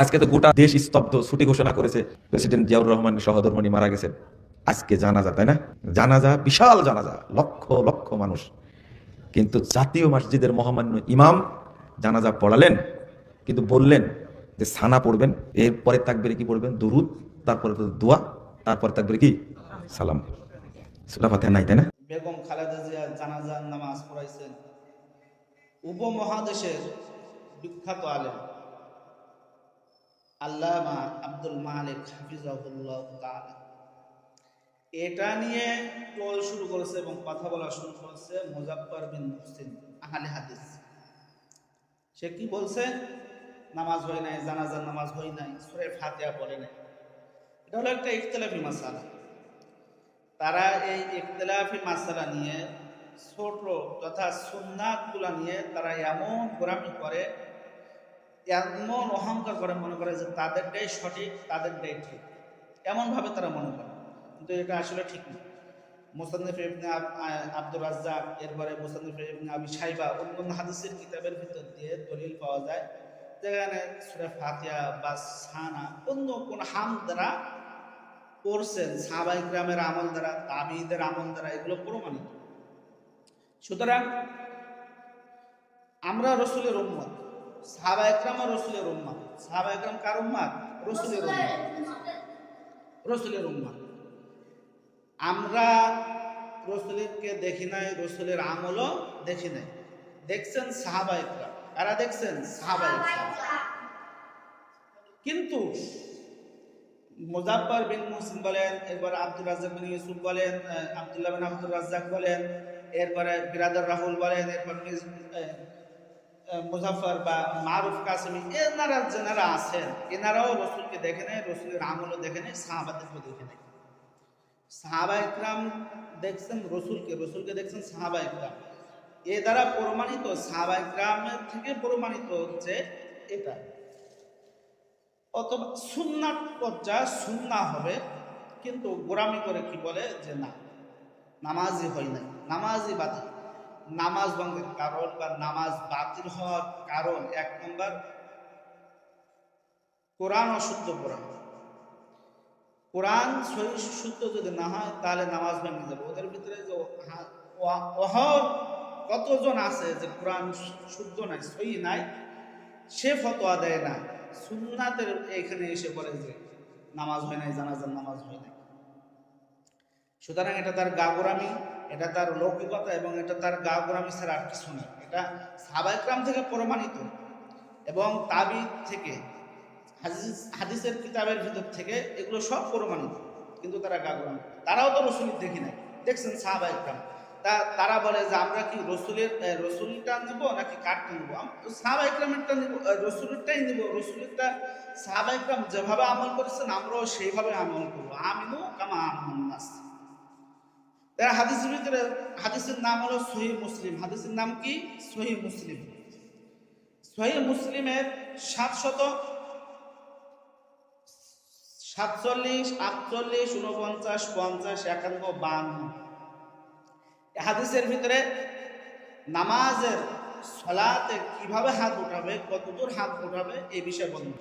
আজকে তো গোটা দেশ স্তব্ধ, ছুটি ঘোষণা করেছে, প্রেসিডেন্ট জিয়াউর রহমানের সহধর্মিণী মারা গেছেন। আজকে জানাজা, তাই না? জানাজা, বিশাল জানাজা, লক্ষ লক্ষ মানুষ। কিন্তু জাতীয় মসজিদের মহামান্য ইমাম জানাজা পড়ালেন, কিন্তু বললেন যে সানা পড়বেন, এরপরে তাকবীরে কি পড়বেন? দুরুদ, তারপরে তো দোয়া, তারপরে তাকবীরে কি? সালাম। সূরা ফাতিহা নাই, তাই না? বেগম খালেদা জিয়া জানাজার নামাজ পড়াইছেন উপমহাদেশের বিখ্যাত আলেম আল্লামা আব্দুল মালিক হাফিজাহুল্লাহ তাআলা। এটা নিয়ে ট্রল শুরু করেছে এবং কথা বলা শুরু করেছে মুজাফফর বিন মুহসিন আহলে হাদিস। সে কি বলছে? নামাজ হয় নাই, জানাজার নামাজ হয় নাই, সূরা ফাতিহা পড়ে নাই। এটা হলো একটা ইখতিলাফি মাসালা। তারা এই ইখতিলাফি মাসালা নিয়ে ছোট তথা সুন্নাতগুলা নিয়ে তারা এমন গোরামি করে, এমন অহংকার করে, মনে করে যে তাদেরটাই সঠিক, তাদেরটাই ঠিক, এমনভাবে তারা মনে করে। কিন্তু এটা আসলে ঠিক না। মুসান্নিফ ইবনে আব্দুর রাজ্জাক, এরপরে মুসান্নিফ ইবনে আবি শাইবা, অন্যান্য হাদিসের কিতাবের ভিতর দিয়ে দলিল পাওয়া যায় যেখানে সূরা ফাতিহা বা সানা অন্য কোন হামদ দ্বারা পড়ছেন সাহাবায়ে কিরামের আমল দ্বারা, তাবিঈদের আমল দ্বারা, এগুলো প্রমাণিত। সুতরাং আমরা রসুলের উম্মত, সাহাবায়ে কিরাম রসুলের উম্মত। সাহাবায়ে কিরাম কার উম্মত? রসুলের উম্মত, রসুলের উম্মত। আমরা রসুলকে দেখি নাই, রসুলের আমলও দেখি নাই। দেখছেন সাহাবায়ে কিরাম। কারা দেখছেন? সাহাবায়ে কিরাম। কিন্তু মুজাফফর বিন মুহসিন বলেন, এরপর আব্দুর রাজ্জাক বিন ইউসুফ বলেন, আব্দুল্লাহ বিন আব্দুর রাজ্জাক বলেন, এরপরে বিরাদর রাহুল বলেন, এরপর মুজাফফর বা মারুফ কাসেমি, এনারা যারা আছেন এনারাও রসুলকে দেখে নেয়, রসুলের আমলও দেখে নেয়, সাহাবাদেরকেও দেখে নেয়। সাহাবায়ে কিরাম দেখছেন রসুলকে, রসুলকে দেখছেন সাহাবায়ে কিরাম। এ দ্বারা প্রমাণিত, সাহাবায়ে কিরামের থেকে প্রমাণিত হচ্ছে এটা। অথবা সুন্নাত পর্যায়ে সুন্নাহ হবে, কিন্তু গোরামি করে কি বলে যে না, নামাজই হয় নাই, নামাজই বাতিল। নামাজ ভঙ্গের কারণ বা নামাজ বাতিল হওয়ার কারণ এক নম্বর, কোরআন অশুদ্ধ পড়া। কোরআন সহি শুদ্ধ যদি না হয় তাহলে নামাজ ভেঙে যাবে। ওদের ভিতরে যে অহর কতজন আছে যে কোরআন শুদ্ধ নাই, সহি নাই, সে ফতোয়া দেয় না, সুন্নাতের এখানে এসে পড়ে যে নামাজ হয় নাই, জানাজার নামাজ হয় নাই। সুতরাং এটা তার গাগোরামি, এটা তার লৌকিকতা, এবং এটা তার গাগোরামি ছাড়া আর কিছু নেই। এটা সাহাবায়ে কিরাম থেকে প্রমাণিত এবং তাবিঈ থেকে, হাদিসের কিতাবের ভিতর থেকে এগুলো সব প্রমাণিত, কিন্তু তারা গাগোরামি। তারাও তো রসুল দেখি নাই, দেখছেন সাহাবায়ে কিরাম। তারা বলে যে আমরা কি রসুলটা নিব নাকি কাঠটা নিব? সাহাবায়ে কিরামেরটা নিব, রসুলেরটাই নিব। রসুলেরটা সাহাবায়ে কিরাম যেভাবে আমল করেছেন আমরাও সেইভাবে আমল করবো। আমিনু কামা আমানান নাস। তারা হাদিসের ভিতরে, হাদিসের নাম হলো সহিহ মুসলিম। হাদিসের নাম কি? সহিহ মুসলিম। সহিহ মুসলিমের 747, 48, 49, 50, 51, 52 হাদিসের ভিতরে নামাজের সলাতে কিভাবে হাত উঠাবে, কতদূর হাত উঠাবে, এই বিষয়ে বর্ণনা।